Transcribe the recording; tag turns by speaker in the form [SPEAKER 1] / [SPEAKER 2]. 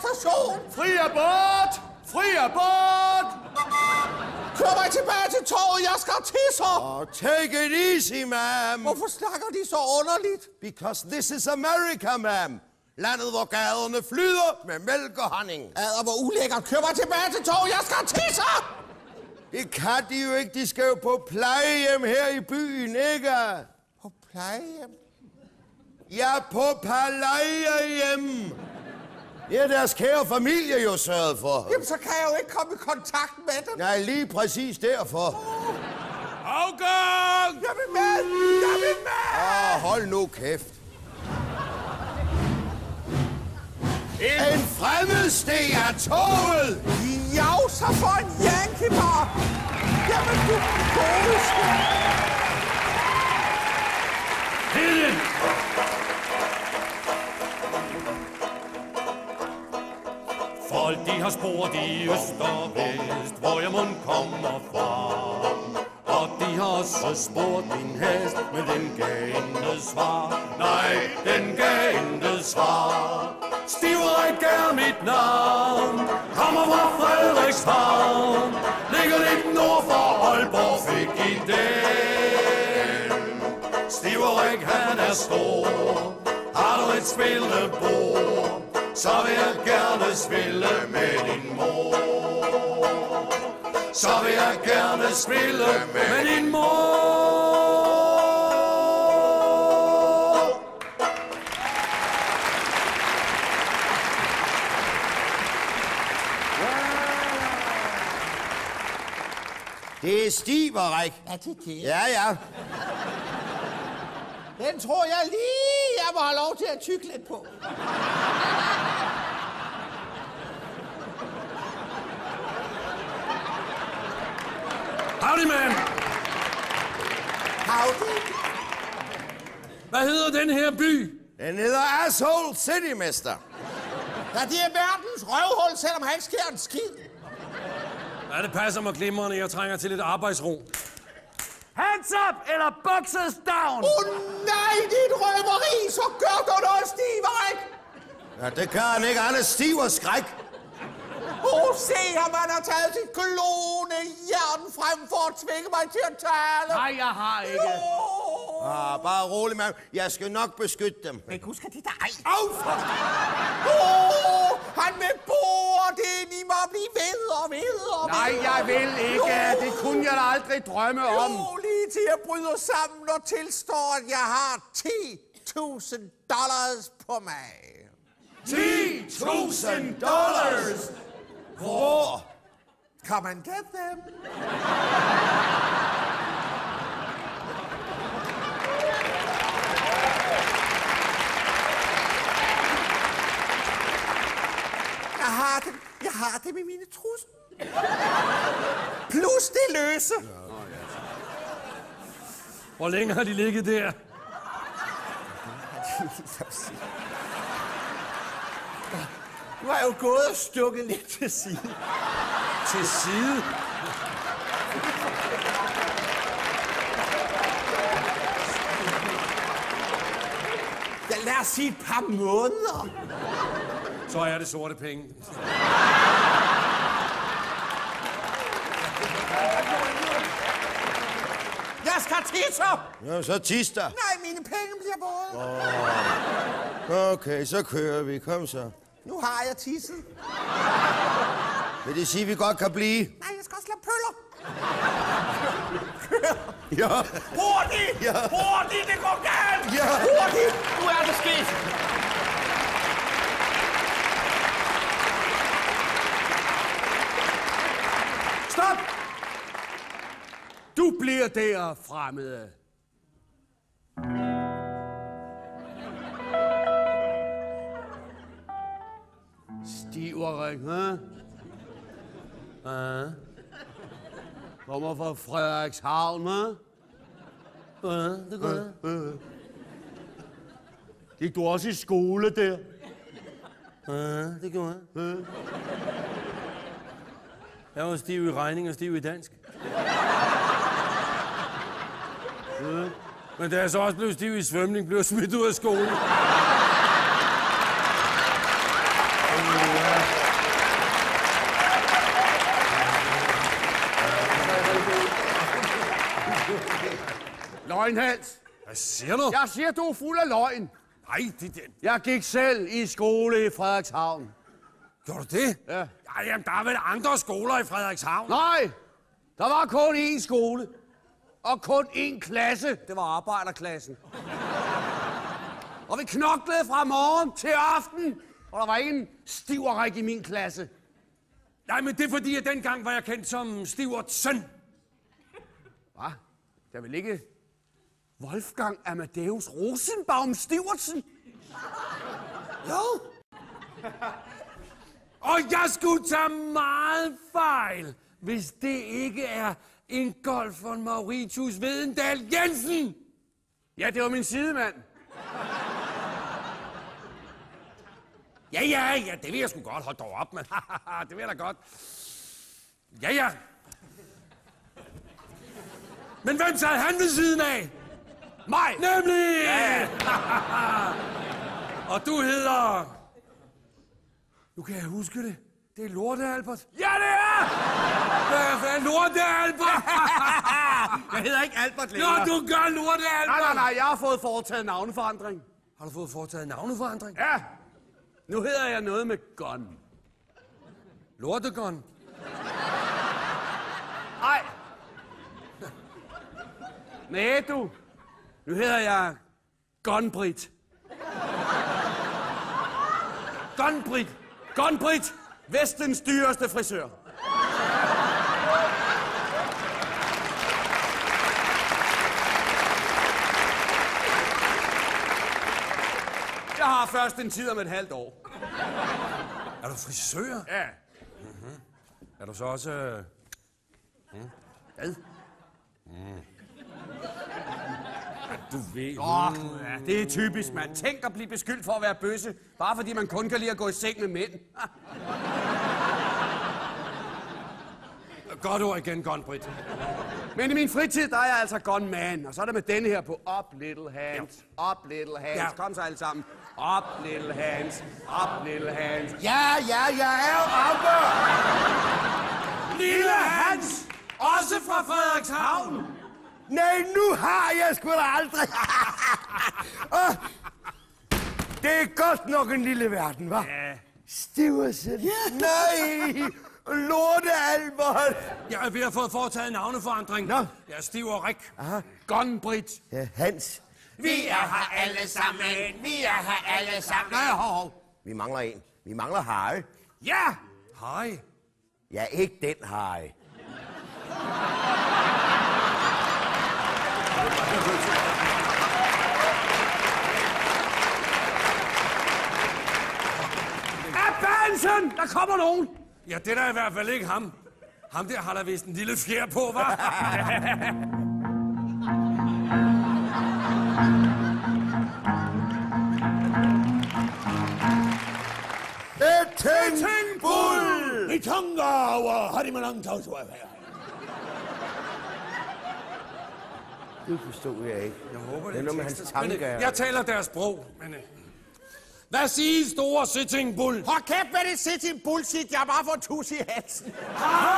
[SPEAKER 1] station!
[SPEAKER 2] Fri abort! Fri abort!
[SPEAKER 1] Kør mig tilbage til toget, jeg skal tisse!
[SPEAKER 2] Take it easy, ma'am.
[SPEAKER 1] Hvorfor snakker de så underligt?
[SPEAKER 2] Because this is America, ma'am. Landet, hvor gaderne flyder med mælk og honning.
[SPEAKER 1] Adder, hvor ulækkert. Kør mig tilbage til toget, jeg skal tisse!
[SPEAKER 2] Det kan de jo ikke. De skal jo på plejehjem her i byen, ikke?
[SPEAKER 1] På plejehjem?
[SPEAKER 2] Ja, på plejehjem. Det er deres kære familie jo sørget for.
[SPEAKER 1] Jamen, så kan jeg jo ikke komme i kontakt med dem.
[SPEAKER 2] Nej, lige præcis derfor.
[SPEAKER 3] Afgang!
[SPEAKER 1] Jeg vil med! Jeg vil med!
[SPEAKER 2] Hold nu kæft. En fremmedsteg af toget!
[SPEAKER 1] Jo, så for en Yankee Bar! Jamen, du godeste!
[SPEAKER 3] Hidden! Folk de har spurgt i øst og vest, hvor jeg mund kommer fra. Og de har også spurgt min hest, men den gav intet svar. Nej, den gav intet svar. Stiverik er mit navn, kommer fra Frederikshavn. Ligger lidt nord for Aalborg, fik i den. Stiverik han er stor, har du et spillebord, så vil jeg gerne spille med din mor. Så vil jeg gerne spille med din mor.
[SPEAKER 2] Det er Stiverik.
[SPEAKER 1] Er det det?
[SPEAKER 2] Ja, ja.
[SPEAKER 1] Den tror jeg lige, jeg må have lov til at tygge lidt på.
[SPEAKER 3] Howdy, man!
[SPEAKER 1] Howdy.
[SPEAKER 3] Hvad hedder den her by?
[SPEAKER 2] Den hedder Asshole City, mester.
[SPEAKER 1] Ja, det er verdens røvhul, selvom han ikke sker en skid.
[SPEAKER 3] Ja, det passer mig glimrende. Jeg trænger til lidt arbejdsro.
[SPEAKER 4] Hands up, eller boxes down!
[SPEAKER 1] Nej, dit røveri, så gør du noget, Stiverik!
[SPEAKER 2] Ja, det kan han ikke. Han er stiv og skræk.
[SPEAKER 1] Se ham, han har taget sit klone jern frem for at tvinge mig til at tale.
[SPEAKER 4] Nej, jeg har ikke.
[SPEAKER 2] Bare rolig, mand. Jeg skal nok beskytte dem.
[SPEAKER 1] Men gud, skal de da ej.
[SPEAKER 2] Au, for...
[SPEAKER 1] Han vil bore det ind i mig og blive ved og ved og ved.
[SPEAKER 4] Nej, jeg vil ikke. Det kunne jeg da aldrig drømme om.
[SPEAKER 1] Jo, lige til jeg bryder sammen og tilstår, at jeg har $10,000 på mig.
[SPEAKER 2] $10,000! Hvor?
[SPEAKER 1] Come and get them. Jeg har dem i mine trusser. Plus det løse.
[SPEAKER 3] Hvor længe har de ligget der?
[SPEAKER 1] Du har jo gået og stukket lidt til side.
[SPEAKER 3] Til side?
[SPEAKER 1] Ja, lad os sige et par måneder.
[SPEAKER 3] Så er det sorte penge.
[SPEAKER 1] Jeg skal tisse!
[SPEAKER 2] Ja, så tis dig.
[SPEAKER 1] Nej, mine penge bliver våde.
[SPEAKER 2] Okay, så kører vi. Kom så.
[SPEAKER 1] Nu har jeg tisset.
[SPEAKER 2] Vil det sige, at vi godt kan blive?
[SPEAKER 1] Nej, jeg skal også lade pøller.
[SPEAKER 2] Ja.
[SPEAKER 1] Hurtigt!
[SPEAKER 2] Ja.
[SPEAKER 1] Hurtigt, det går galt!
[SPEAKER 2] Ja.
[SPEAKER 1] Hurtigt! Nu er det sket.
[SPEAKER 4] Stop! Du bliver der, fremmede. Stiverik, hả? Ja. Kommer fra Frederikshavn, hả? Ja, det gør jeg. Gik du også i skole der?
[SPEAKER 3] Ja, det gjorde jeg. Jeg var stiv i regning og stiv i dansk. Men da jeg så også blev stiv i svømning, blev jeg smidt ud af skolen.
[SPEAKER 2] Løgnhals.
[SPEAKER 3] Hvad siger du?
[SPEAKER 2] Jeg siger, du er fuld af løgn.
[SPEAKER 3] Nej, det...
[SPEAKER 2] Jeg gik selv i skole i Frederikshavn.
[SPEAKER 3] Gjorde du det?
[SPEAKER 2] Ja.
[SPEAKER 3] Ja, jamen, der er vel andre skoler i Frederikshavn?
[SPEAKER 2] Nej, der var kun én skole. Og kun én klasse. Det var arbejderklassen. Og vi knoklede fra morgen til aften. Og der var ingen stiverik i min klasse.
[SPEAKER 3] Nej, men det er fordi, at dengang var jeg kendt som Stiverts søn.
[SPEAKER 2] Hvad? Der vil ikke Wolfgang Amadeus Rosenbaum Stivertsen?
[SPEAKER 3] Jo. Og jeg skulle tage meget fejl, hvis det ikke er Ingolf von Mauritius Vedendal Jensen.
[SPEAKER 2] Ja, det var min sidemand.
[SPEAKER 3] Ja, det vil jeg sgu godt. Hold dog op, men det vil jeg da godt. Ja. Men hvem sad han ved siden af?
[SPEAKER 2] Mig!
[SPEAKER 3] Nemlig!
[SPEAKER 2] Ja.
[SPEAKER 3] Og du hedder... Nu kan jeg huske det. Det er Lorte Albert.
[SPEAKER 2] Ja, det er!
[SPEAKER 3] Hvad er Lorte Albert?
[SPEAKER 2] Jeg hedder ikke Albert længere.
[SPEAKER 3] Nå, du gør Lorte Albert.
[SPEAKER 2] Nej, jeg har fået foretaget navneforandring.
[SPEAKER 3] Har du fået foretaget navneforandring?
[SPEAKER 2] Ja. Nu hedder jeg noget med Gun.
[SPEAKER 3] Lortegon.
[SPEAKER 2] Nej. Nej, du. Nu hedder jeg Gunbrit. Gunbrit. Vestens dyreste frisør. Jeg har først en tid om et halvt år.
[SPEAKER 3] Er du frisør?
[SPEAKER 2] Ja.
[SPEAKER 3] Mm-hmm. Er du så også...
[SPEAKER 2] Hvad?
[SPEAKER 3] Du ved...
[SPEAKER 2] Ja, det er typisk, mand. Tænk at blive beskyldt for at være bøsse, bare fordi man kun kan lide at gå i seng med mænd.
[SPEAKER 3] Godt ord igen, Gunbrit.
[SPEAKER 2] Men i min fritid, der er jeg altså gunman, og så er der med denne her på Up Little Hands. Ja. Up Little Hands. Ja. Kom så alle sammen. Up Little Hands. Up Little Hands.
[SPEAKER 1] Ja, jeg er oppe.
[SPEAKER 3] Lille Hans! Også fra Frederikshavn!
[SPEAKER 2] Nej, nu har jeg sgu da aldrig. Det er godt nok en lille verden, hva'?
[SPEAKER 3] Ja.
[SPEAKER 2] Stiversen. Ja. Nej, Lorte Albert.
[SPEAKER 3] Jeg er ved at få foretaget navneforandring.
[SPEAKER 2] Nå.
[SPEAKER 3] Jeg er Stiv og Rik.
[SPEAKER 2] Aha. Gunbrit.
[SPEAKER 1] Ja, Hans.
[SPEAKER 3] Vi er her alle sammen. Vi er her alle sammen.
[SPEAKER 2] Nej, hov.
[SPEAKER 1] Vi mangler en. Vi mangler Harry.
[SPEAKER 2] Ja.
[SPEAKER 3] Hej.
[SPEAKER 1] Ja, ikke den Harry.
[SPEAKER 2] Abansen! Der kommer nogen.
[SPEAKER 3] Ja, det er da i hvert fald ikke ham. Ham der har der vist en lille fjer på, hva'?
[SPEAKER 1] Bull!
[SPEAKER 5] I Tonga og Harimanang Tausuafa.
[SPEAKER 1] Det forstod jeg ikke.
[SPEAKER 3] Jeg håber,
[SPEAKER 1] Det er noget med hans tanker.
[SPEAKER 3] Jeg taler deres sprog, men... Hvad siger store Sitting Bull?
[SPEAKER 1] Hold kæft med det Sitting Bullshit. Jeg har bare fået tus i halsen.
[SPEAKER 3] Hej!